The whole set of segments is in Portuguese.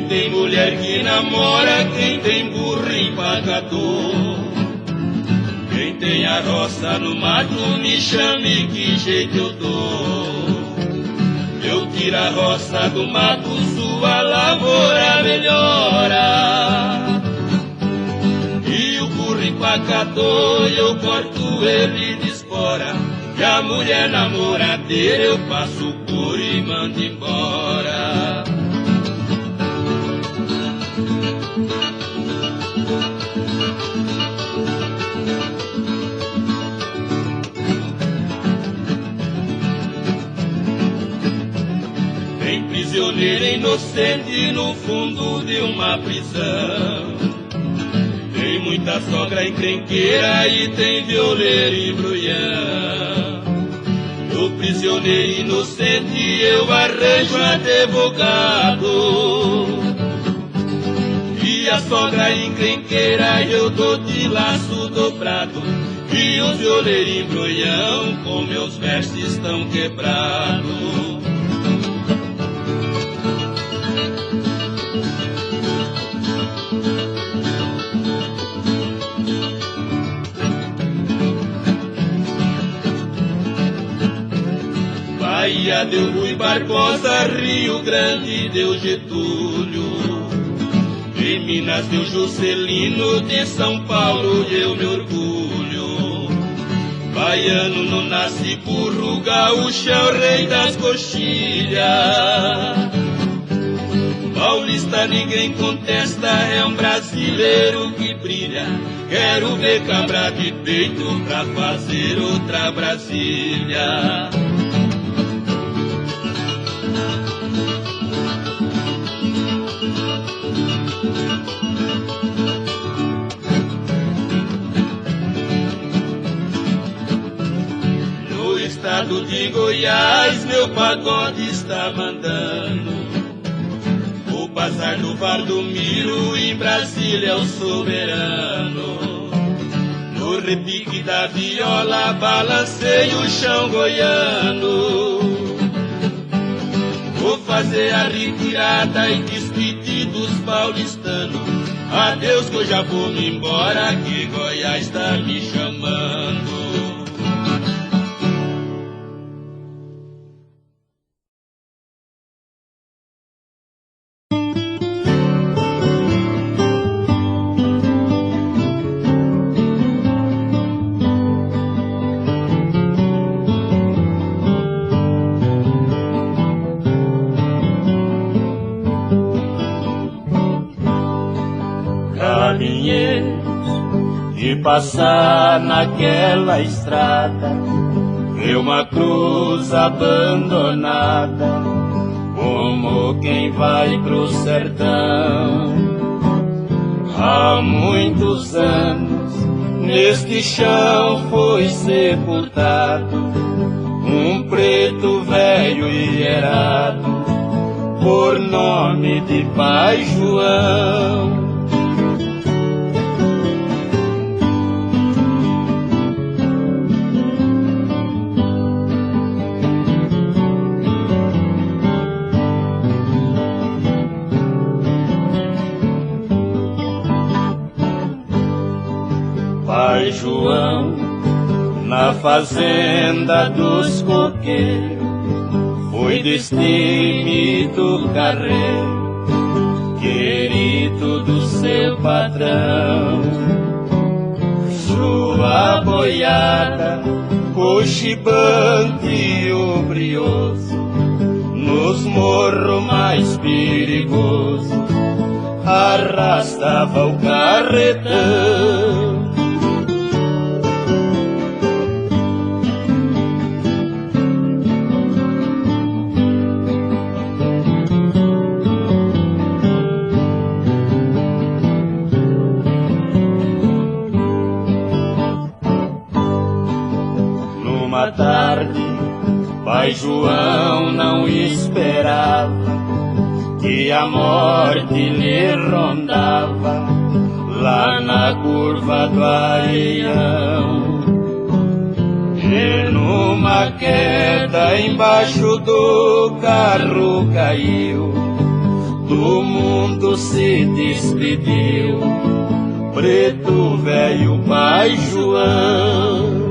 Quem tem mulher que namora, quem tem burro empacador. Quem tem a roça no mato, me chame que jeito eu dou. Eu tiro a roça do mato, sua lavoura melhora. E o burro empacador, eu corto ele de espora. E a mulher namoradeira, eu passo por e mando embora. Tem prisioneiro inocente no fundo de uma prisão. Tem muita sogra encrenqueira e tem violeiro e brulhão. Do prisioneiro inocente eu arranjo advogado. E a sogra encrenqueira eu dou de laço dobrado. E os violeiros embrulhão com meus versos estão quebrados. Bahia deu Rui Barbosa, Rio Grande deu Getúlio, em Minas deu Juscelino, de São Paulo eu me orgulho. Baiano não nasce burro, gaúcho é o rei das coxilhas. Paulista ninguém contesta, é um brasileiro que brilha. Quero ver cabra de peito pra fazer outra Brasília. No estado de Goiás, meu pagode está mandando. O bazar do Valdomiro, em Brasília é o soberano. No repique da viola, balancei o chão goiano. Vou fazer a retirada e despedir dos paulistanos. Adeus que eu já vou me embora, que Goiás está me chamando. De passar naquela estrada, ver uma cruz abandonada, como quem vai pro sertão. Há muitos anos neste chão foi sepultado um preto velho e errado, por nome de Pai João. Pai João, na fazenda dos coqueiros, foi destemido carreiro, querido do seu patrão. Sua boiada, cochibante e obrioso, nos morros mais perigosos, arrastava o carretão. Numa tarde, Pai João não esperava que a morte lhe rondava lá na curva do Areião. E numa queda embaixo do carro caiu, do mundo se despediu, preto velho Pai João.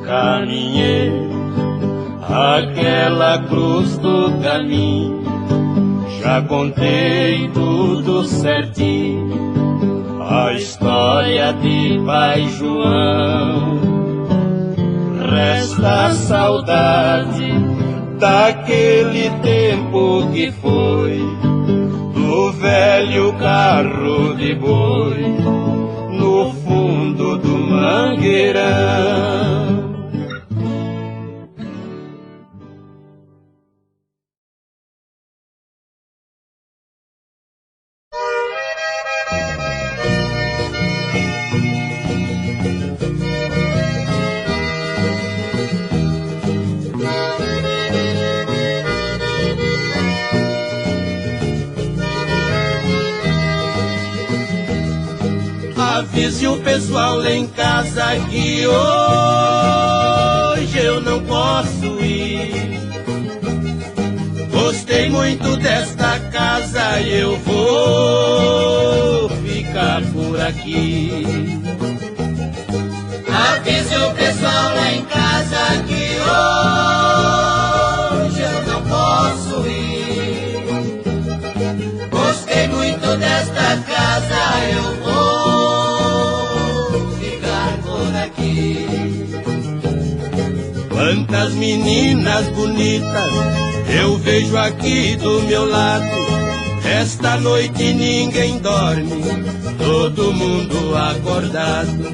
Caminhei aquela cruz do caminho, já contei tudo certinho, a história de Pai João. Resta a saudade daquele tempo que foi, do velho carro de boi no fundo do mangueirão. Avise o pessoal lá em casa que hoje eu não posso ir. Gostei muito desta casa e eu vou ficar por aqui. Avise o pessoal lá em casa que hoje eu não posso ir. Gostei muito desta casa, eu vou quantas meninas bonitas eu vejo aqui do meu lado. Esta noite ninguém dorme, todo mundo acordado.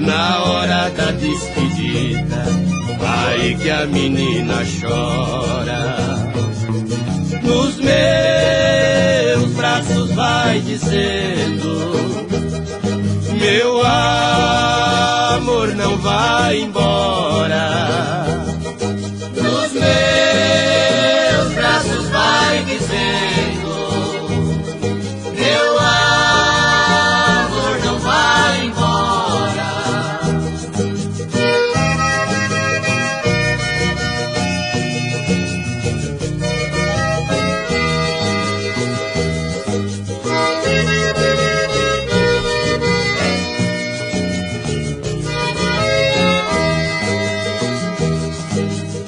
Na hora da despedida, ai que a menina chora. Nos meus braços vai dizendo: meu amor não vai embora. Nos meus braços vai dizendo: meu amor não vai embora.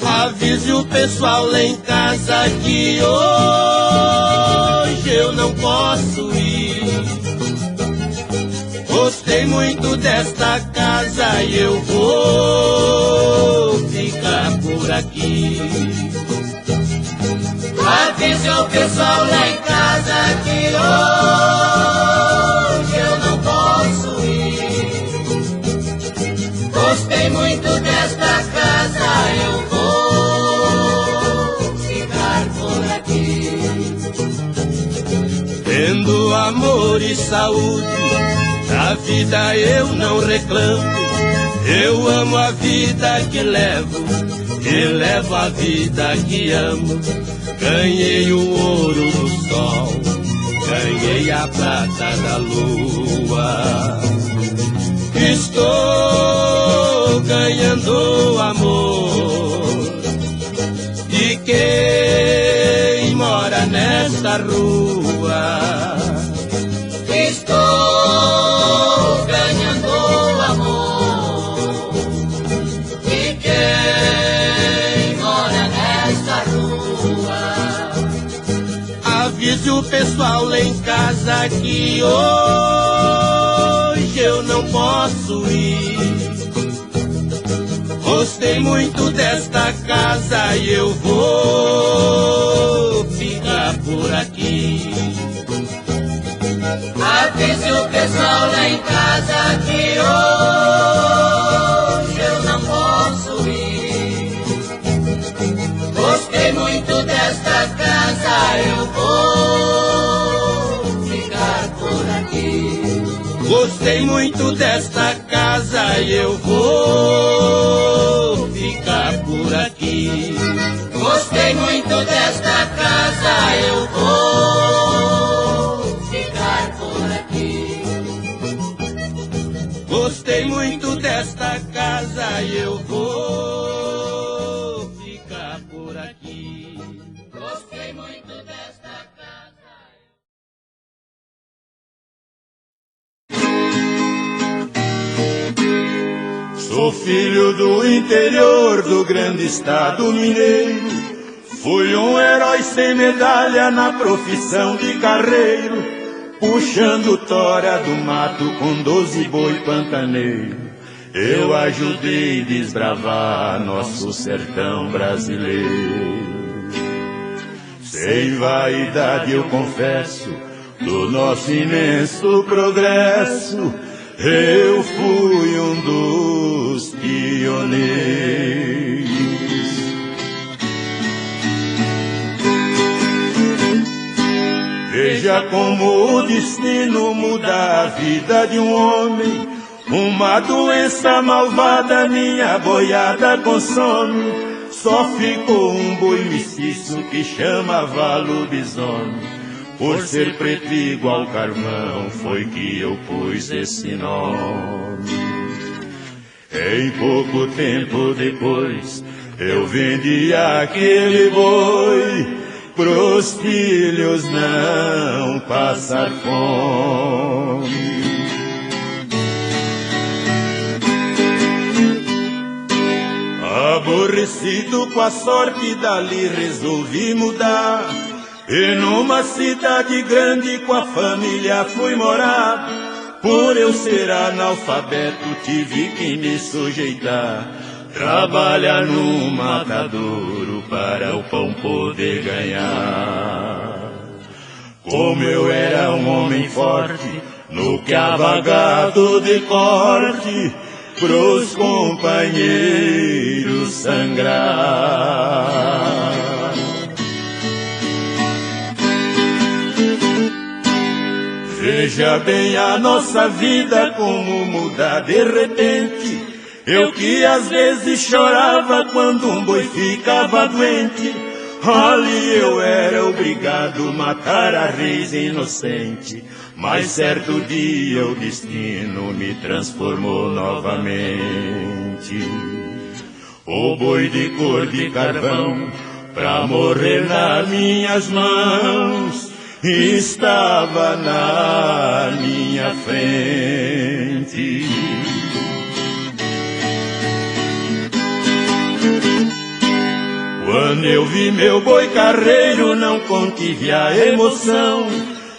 Avise o pessoal lá em casa que hoje eu não posso ir. Gostei muito desta casa e eu vou ficar por aqui. Avise o pessoal lá em casa que hoje eu não posso ir. Gostei muito desta casa, eu vou tendo amor e saúde, da vida eu não reclamo. Eu amo a vida que levo, e levo a vida que amo. Ganhei o ouro do sol, ganhei a prata da lua. Estou ganhando amor de quem mora nesta rua. Estou ganhando amor de quem mora nesta rua. Avise o pessoal lá em casa que hoje eu não posso ir. Gostei muito desta casa e eu vou ficar por aqui. Avise o pessoal lá em casa que hoje eu não posso ir. Gostei muito desta casa, eu vou ficar por aqui. Gostei muito desta casa e eu vou ficar por aqui. Gostei Gostei muito desta casa, eu vou ficar por aqui. Gostei muito desta casa e eu vou ficar por aqui. Gostei muito desta casa. Sou filho do interior do grande estado mineiro. Fui um herói sem medalha na profissão de carreiro, puxando tora do mato com 12 boi pantaneiro. Eu ajudei a desbravar nosso sertão brasileiro. Sem vaidade eu confesso do nosso imenso progresso, eu fui um dos pioneiros. Veja como o destino muda a vida de um homem. Uma doença malvada minha boiada consome. Só ficou um boi mestiço que chamava lobisomem. Por ser preto igual carvão foi que eu pus esse nome. Em pouco tempo depois eu vendi aquele boi pros filhos não passar fome. Aborrecido com a sorte dali resolvi mudar, e numa cidade grande com a família fui morar. Por eu ser analfabeto tive que me sujeitar, trabalhar no matadouro para o pão poder ganhar. Como eu era um homem forte, no cavagado de corte, pros companheiros sangrar. Veja bem a nossa vida como muda de repente. Eu que às vezes chorava quando um boi ficava doente, ali eu era obrigado a matar a reis inocente. Mas certo dia o destino me transformou novamente. O boi de cor de carvão, pra morrer nas minhas mãos, estava na minha frente. Quando eu vi meu boi carreiro, não contive a emoção.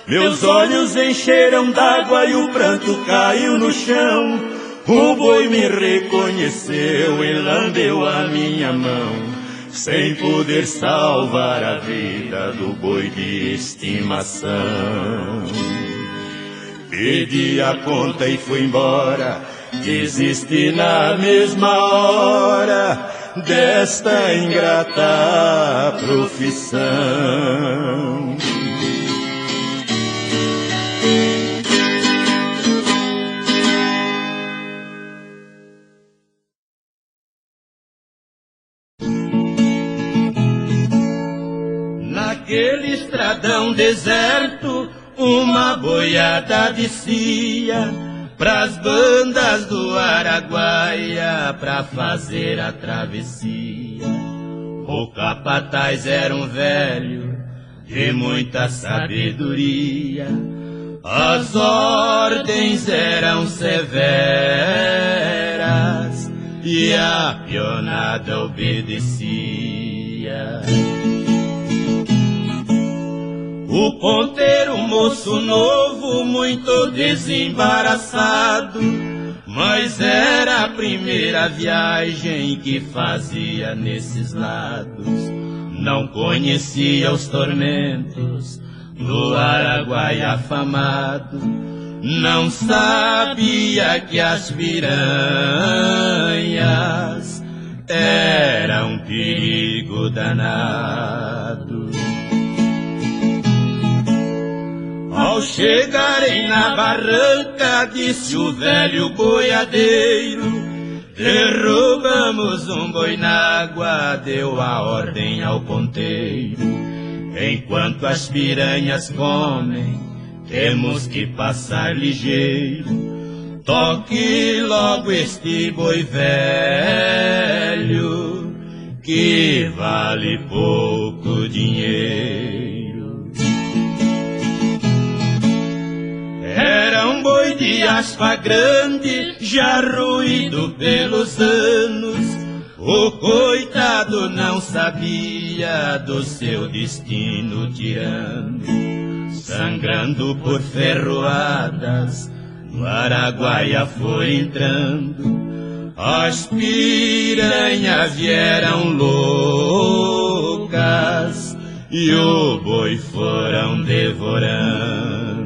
Meus olhos encheram d'água e o pranto caiu no chão. O boi me reconheceu e lambeu a minha mão, sem poder salvar a vida do boi de estimação. Pedi a conta e fui embora, desisti na mesma hora desta ingrata profissão. Naquele estradão deserto, uma boiada descia pras bandas do Araguaia pra fazer a travessia. O capataz era um velho de muita sabedoria, as ordens eram severas e a pionada obedecia. O ponteiro, moço novo, muito desembaraçado, mas era a primeira viagem que fazia nesses lados. Não conhecia os tormentos do Araguaia afamado, não sabia que as piranhas eram um perigo danado. Ao chegarem na barranca, disse o velho boiadeiro: Derrubamos um boi na água, deu a ordem ao ponteiro. Enquanto as piranhas comem, temos que passar ligeiro. Toque logo este boi velho, que vale pouco dinheiro. Era um boi de aspa grande, já ruído pelos anos. O coitado não sabia do seu destino tirano. Sangrando por ferroadas, no Araguaia foi entrando. As piranhas vieram loucas e o boi foram devorando.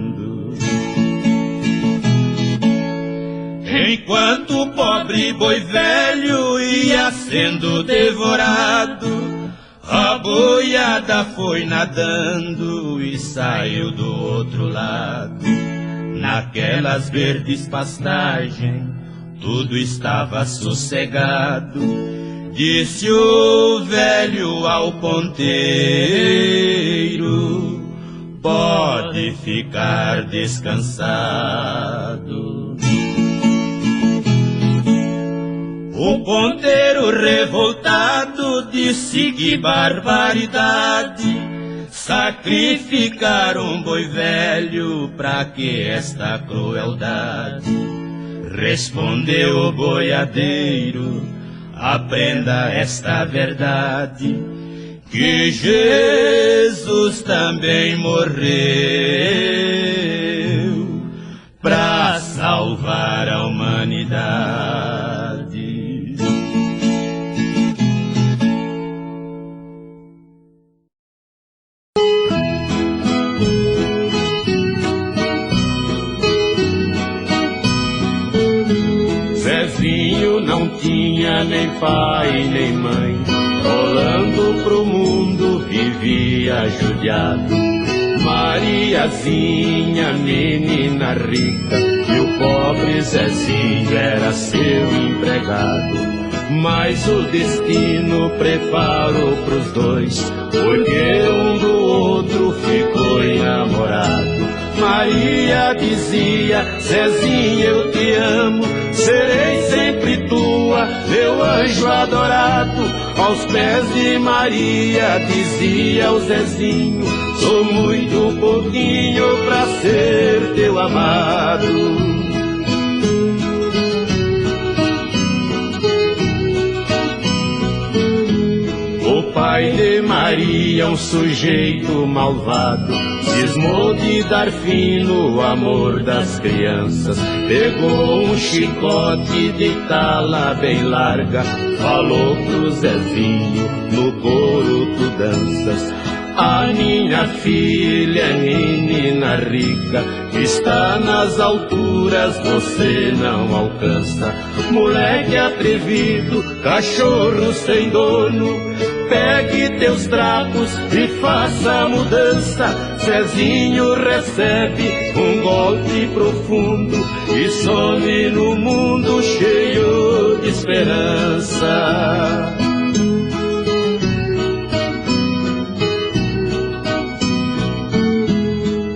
Enquanto o pobre boi velho ia sendo devorado, a boiada foi nadando e saiu do outro lado. Naquelas verdes pastagens, tudo estava sossegado. Disse o velho ao ponteiro: pode ficar descansado. O ponteiro revoltado disse: que barbaridade, sacrificar um boi velho, pra que esta crueldade? Respondeu o boiadeiro: aprenda esta verdade, que Jesus também morreu pra salvar a humanidade. Não tinha nem pai nem mãe, rolando pro mundo vivia judiado. Mariazinha, menina rica, e o pobre Zezinho era seu empregado. Mas o destino preparou pros dois, porque um do outro ficou enamorado. Maria dizia: Zezinho, eu te amo, serei sempre tua, meu anjo adorado. Aos pés de Maria dizia o Zezinho: sou muito pouquinho pra ser teu amado. O pai de Maria, um sujeito malvado, cismou de dar fim no amor das crianças. Pegou um chicote de tala bem larga, falou pro Zezinho: no coro tu danças. A minha filha é menina rica, está nas alturas, você não alcança. Moleque atrevido, cachorro sem dono, pegue teus trapos e faça a mudança. Zezinho recebe um golpe profundo e some no mundo cheio de esperança.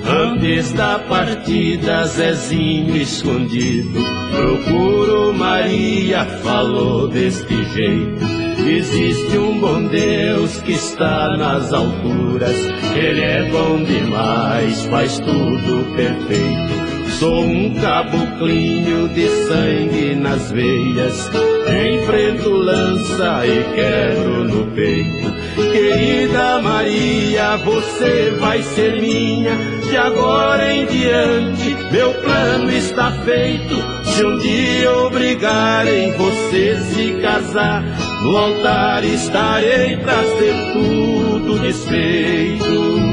Antes da partida, Zezinho escondido procurou Maria, falou deste jeito: existe um bom Deus que está nas alturas, Ele é bom demais, faz tudo perfeito. Sou um caboclinho de sangue nas veias, enfrento lança e quebro no peito. Querida Maria, você vai ser minha, de agora em diante meu plano está feito. Se um dia obrigarem você se casar, no altar estarei pra ser tudo desfeito.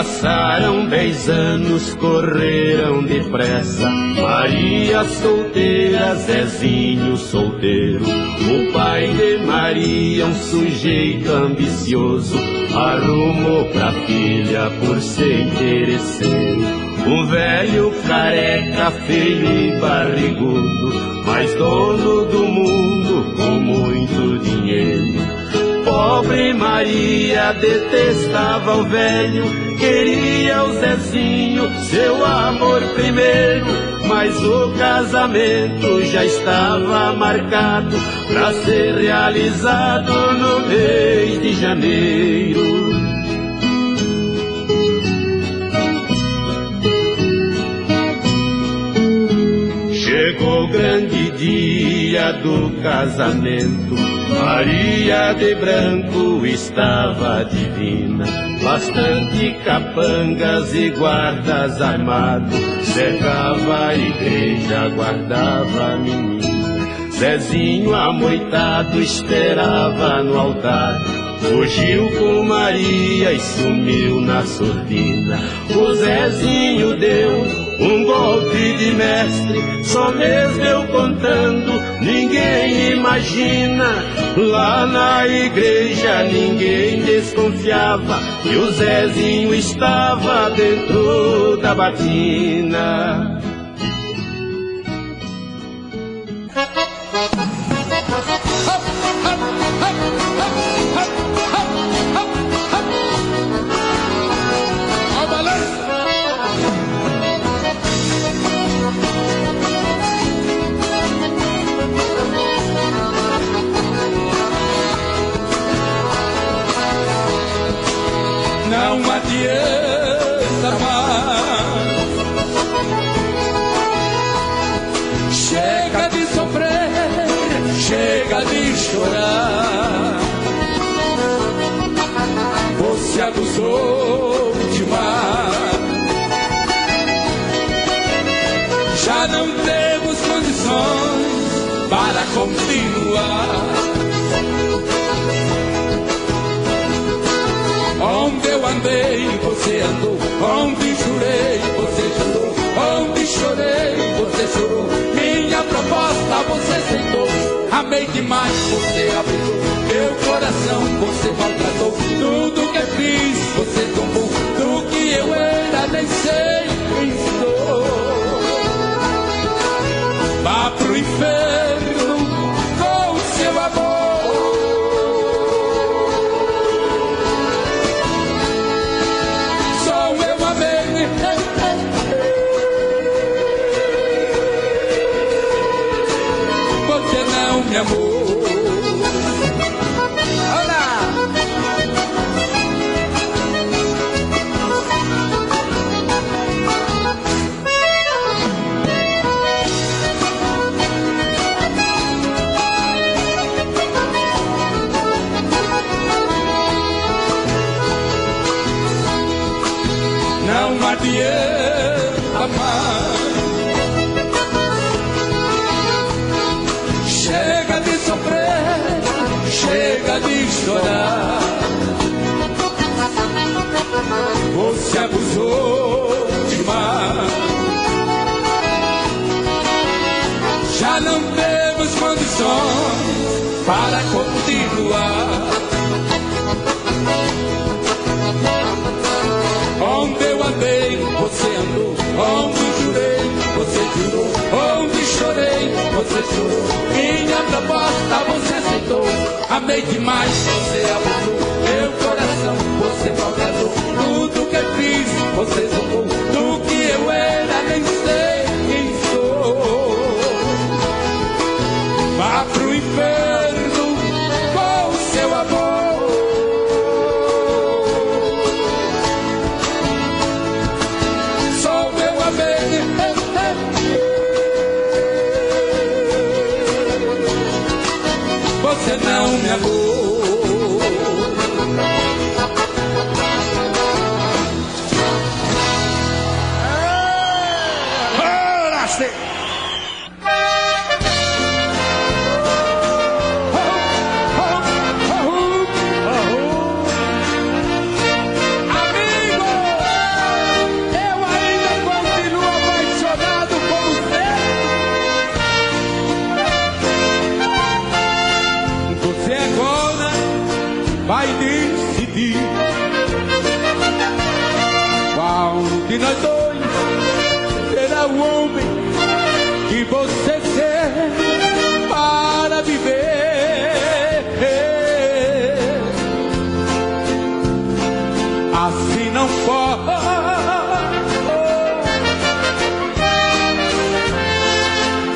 passaram 10 anos, correram depressa. Maria solteira, Zezinho solteiro. O pai de Maria, um sujeito ambicioso, arrumou pra filha por ser interesseiro. Um velho careca, feio e barrigudo, mas dono do mundo com muito dinheiro. Pobre Maria detestava o velho, queria o Zezinho, seu amor primeiro. Mas o casamento já estava marcado pra ser realizado no mês de janeiro. Chegou o grande dia do casamento, Maria de branco estava divina. Bastante capangas e guardas armados, cercava a igreja, guardava a menina. Zezinho amoitado esperava no altar, fugiu com Maria e sumiu na surdina. O Zezinho deu um golpe de mestre, só mesmo eu contando, ninguém imagina. Lá na igreja ninguém desconfiava que o Zezinho estava dentro da batina. Não adianta mais, chega de sofrer, chega de chorar. Você abusou demais, já não temos condições para continuar. Onde eu andei, você andou. Onde jurei, você jurou. Onde chorei, você chorou. Minha proposta você aceitou. Amei demais, você abusou. Meu coração você maltratou. Tudo que fiz, você tombou. Do que eu era, nem sei quem sou. Vá pro inferno com seu amor. Meu amor, olá. Não adianta mais, chega de sofrer, chega de chorar. Você abusou demais, já não temos condições para continuar. Onde eu andei, você andou. Onde jurei, você jurou. Onde chorei, você chorou. Minha proposta você aceitou. Amei demais, você abusou. Meu coração você maltratou. Tudo que fiz, você zombou. Do que eu era, nem sei quem sou. Vá pro inferno com seu amor. Você não me amou. Lastre. Amigo. vai decidir qual de nós dois será o homem que você quer para viver. Assim não pode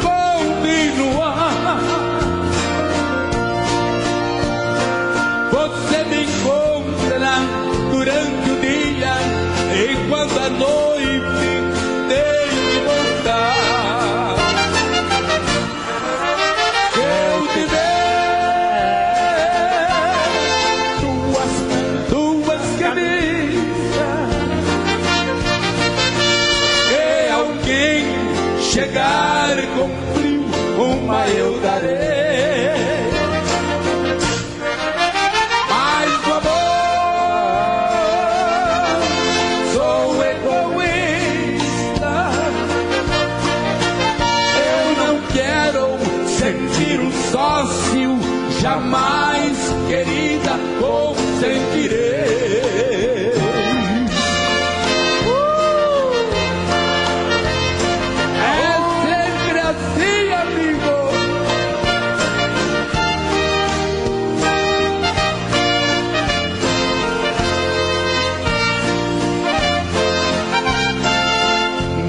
continuar. Você me encontra durante o dia, enquanto a noite tem que voltar. Se eu tiver duas camisas e alguém chegar com frio, uma eu darei. Sócio, jamais, querida, consentirei. É sempre assim, amigo.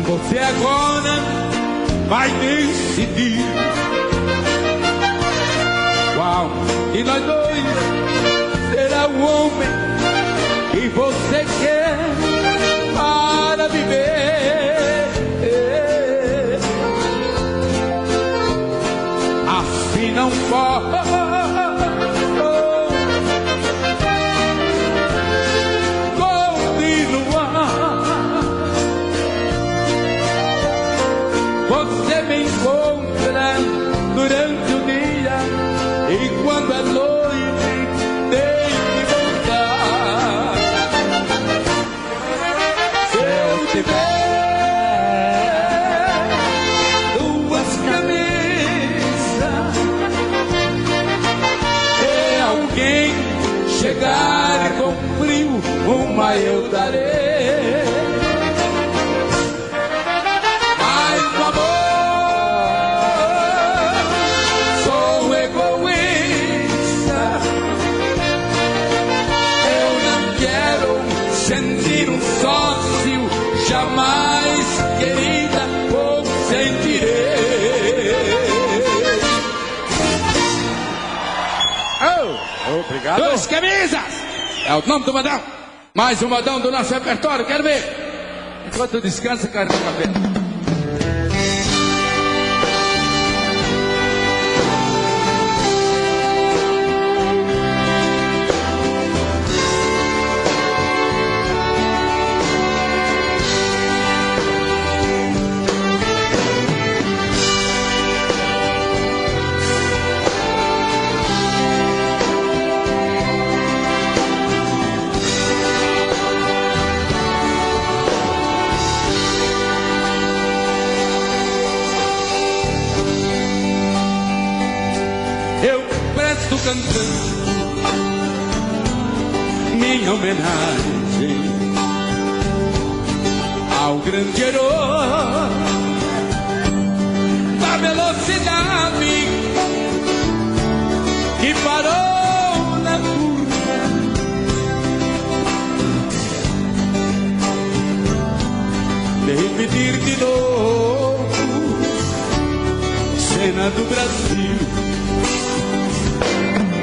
Você agora vai decidir e nós dois será o homem que você quer para viver. Assim não pode continuar. Você me encontra durante o dia, e quando é noite tem que voltar. Se eu tiver duas camisas e alguém chegar com frio, uma eu darei. Sentir um sócio, jamais, querida, consentirei. Oh, obrigado. Duas camisas! É o nome do modão. Mais um modão do nosso repertório, quero ver. Enquanto descansa, carrega o cabelo. Cantando minha homenagem ao grande herói da velocidade que parou na curva, de repetir de novo cena do Brasil.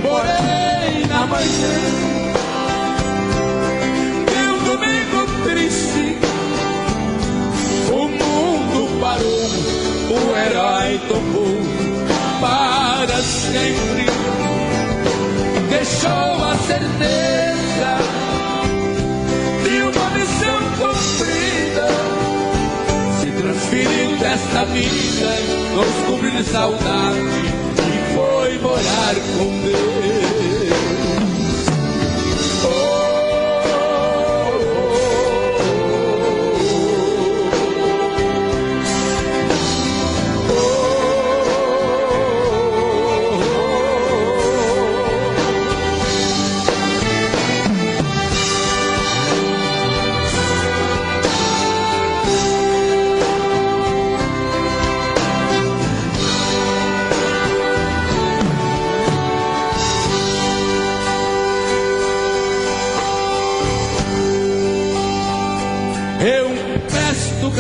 Morena manhã de um domingo triste, o mundo parou, o herói tomou para sempre, deixou a certeza de uma missão cumprida, se transferiu desta vida, nos cobriu de saudade, foi morar com Deus. Oh, oh, oh, oh, oh.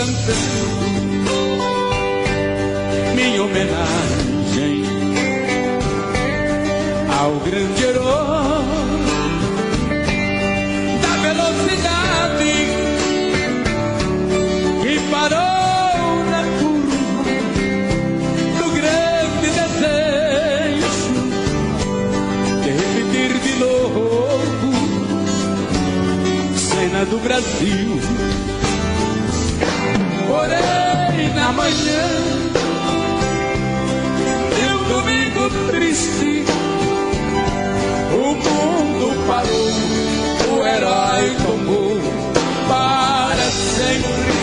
cantando minha homenagem ao grande herói da velocidade que parou na curva do grande desejo de repetir de novo cena do Brasil. Porém, na manhã de um domingo triste, o mundo parou, o herói tomou para sempre.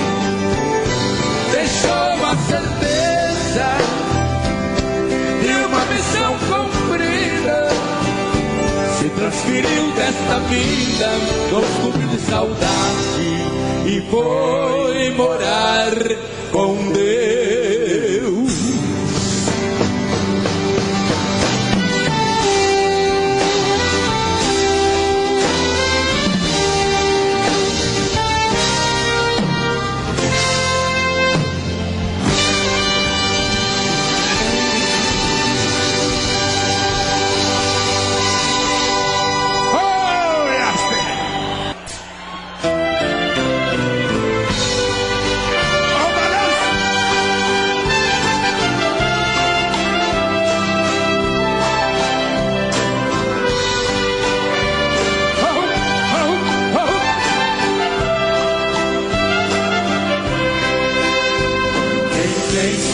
Deixou a certeza de uma missão cumprida, se transferiu desta vida nos clubes de saudade e foi morar com Deus.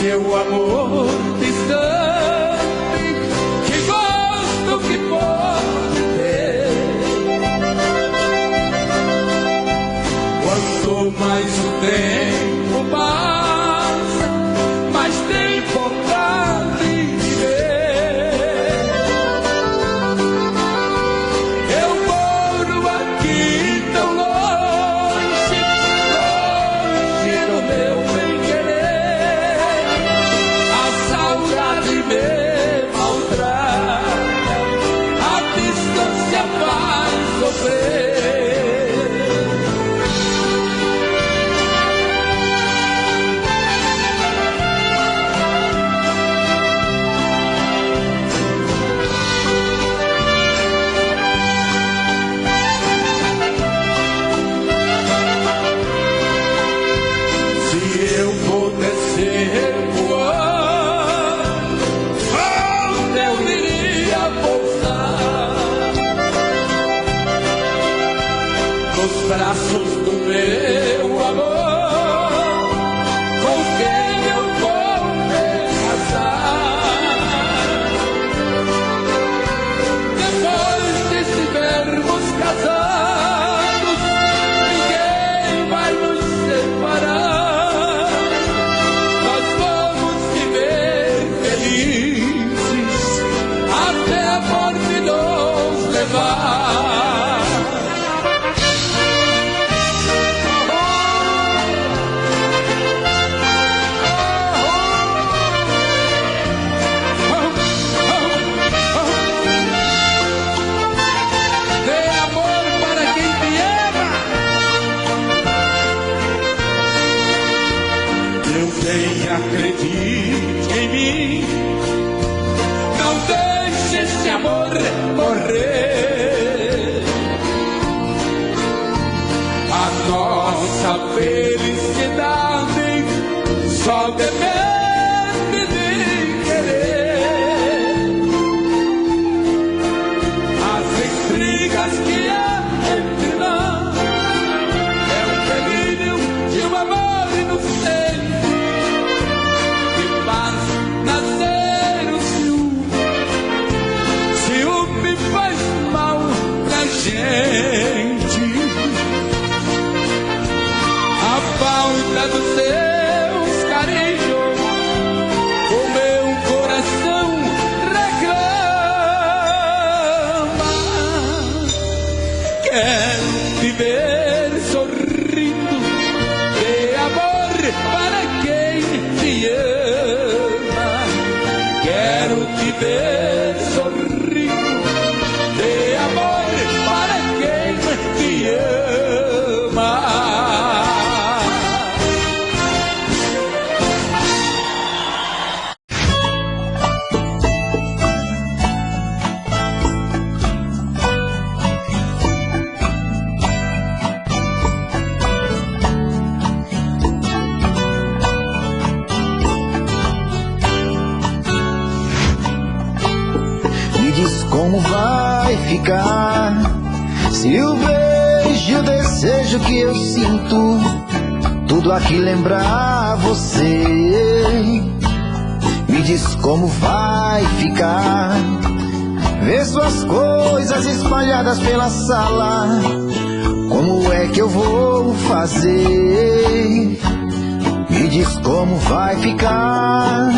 Seu amor distante, que gosto que pode ter. Quanto mais o tempo passa, mais tem vontade de ver. Eu moro aqui tão longe, longe do meu bem-querer. Saudade me maltrata, a distância faz sofrer. Se eu pudesse voar, eu iria pousar nos braços do meu amor, com quem eu vou me casar. Depois de estivermos casados, ninguém vai nos separar. Nós vamos viver felizes até a morte nos levar. Oh, diz como vai ficar se o beijo e o desejo que eu sinto tudo aqui lembrar você. Me diz como vai ficar ver suas coisas espalhadas pela sala. Como é que eu vou fazer? Me diz como vai ficar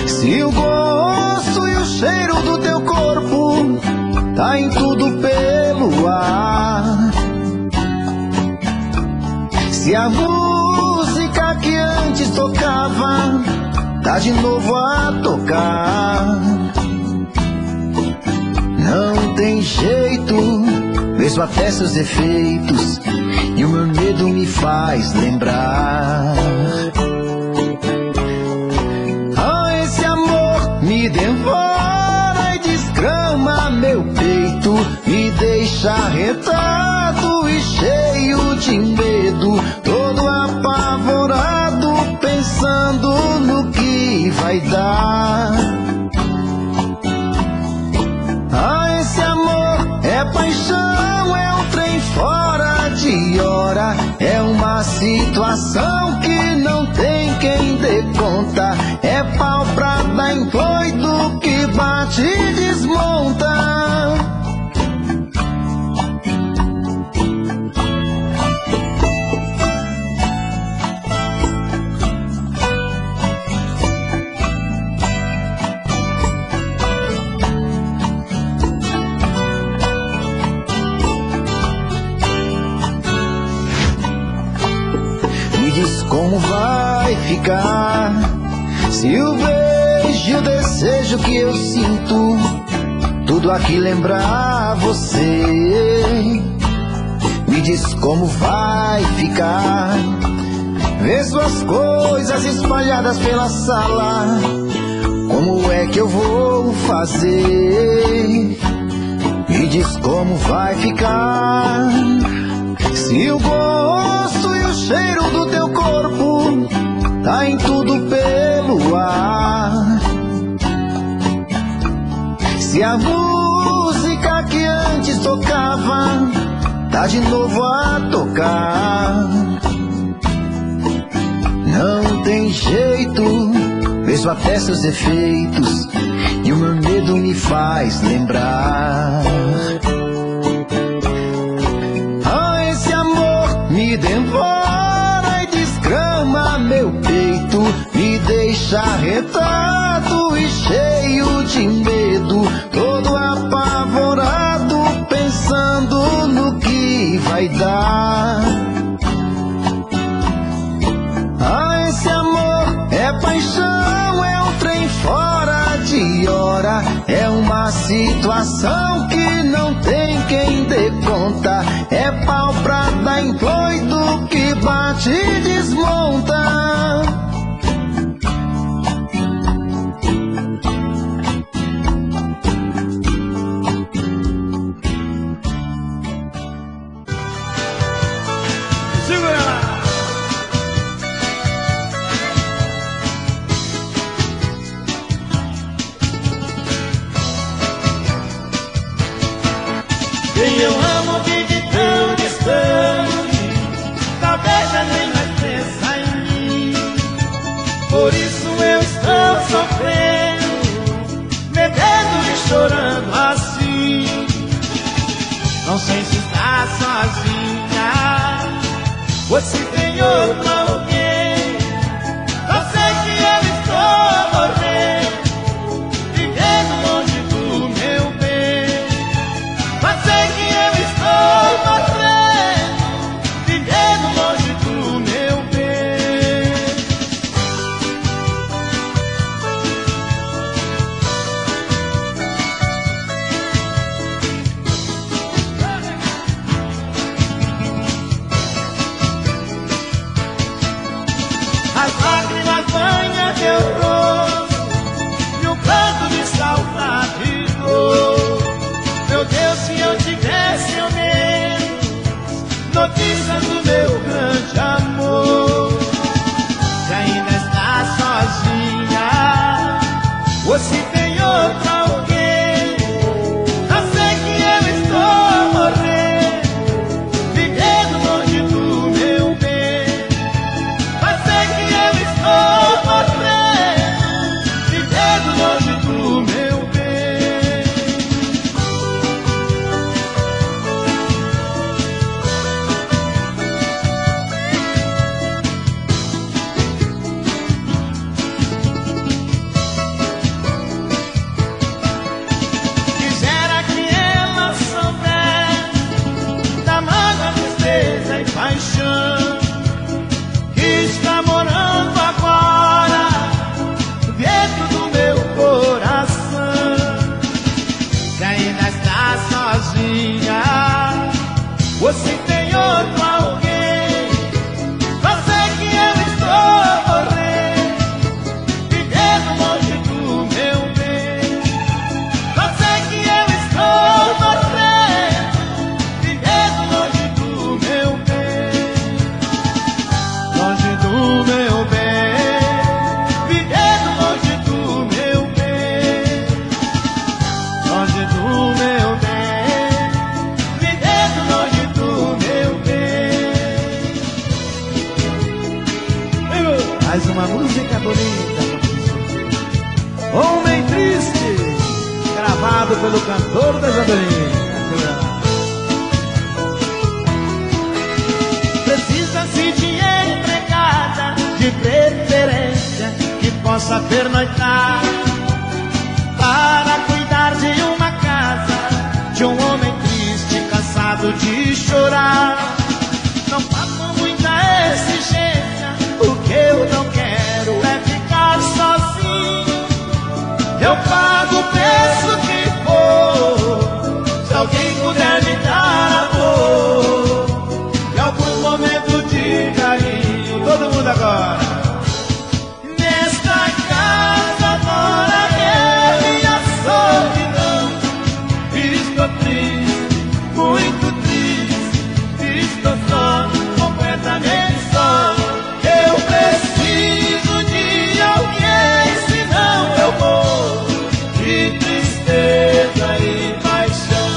se o gosto e o cheiro do teu corpo tá em tudo pelo ar. Se a música que antes tocava tá de novo a tocar. Não tem jeito, vejo até seus defeitos e o meu medo me faz lembrar. Ah, esse amor me devora e desgrama meu peito, me deixa arretado e cheio de medo, todo apavorado, pensando no que vai dar. Ah, esse amor é paixão, é um trem fora de hora, é uma situação que não tem quem dê conta, é pau pra dar em doido que bate e desmonta. Como vai ficar se o beijo e o desejo que eu sinto tudo aqui lembrar você? Me diz como vai ficar ver suas coisas espalhadas pela sala. Como é que eu vou fazer? Me diz como vai ficar se o gosto e o cheiro do teu corpo tá em tudo pelo ar. Se a música que antes tocava tá de novo a tocar. Não tem jeito, vejo até seus defeitos e o meu medo me faz lembrar. Me devora e desgrama meu peito, me deixa arretado e cheio de medo, todo apavorado, pensando no que vai dar. Ah, esse amor é paixão, é um trem fora de hora, é uma situação que não tem quem dê conta, é pau pra dar em doido que bate e desmonta. Segura lá! Quem eu amo vive tão distante, talvez já nem mais pensa em mim. Por isso eu estou sofrendo, bebendo e chorando assim. Não sei se está sozinha ou se tem outro alguém. Só sei que eu estou morrendo, vivendo longe do meu bem. Mas sei que eu estou morrendo, vivendo longe do meu bem. do meu bem, vivendo longe do meu bem. Mais uma música bonita. Homem Triste, gravado pelo cantor da Jandarinha. Precisa-se de empregada, de preferência, que possa pernoitar, para cuidar de uma casa, de um homem triste, cansado de chorar. Não faço muita exigência, o que eu não quero é ficar sozinho. Eu pago o preço que for, se alguém puder me dar amor, e algum momento de carinho. Todo mundo agora. Nesta casa mora eu e a solidão. Estou triste, muito triste, estou só, completamente só. Eu preciso de alguém, senão eu morro de tristeza e paixão.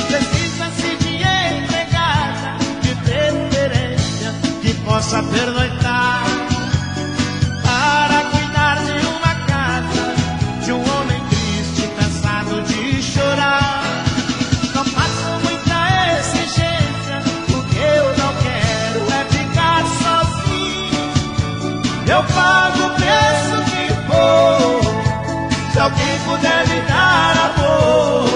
Precisa-se de empregada, de preferência, que possa pernoitar, para cuidar de uma casa, de um homem triste, cansado de chorar. Não faço muita exigência, o que eu não quero é ficar sozinho. Eu pago o preço que for, se alguém puder me dar amor,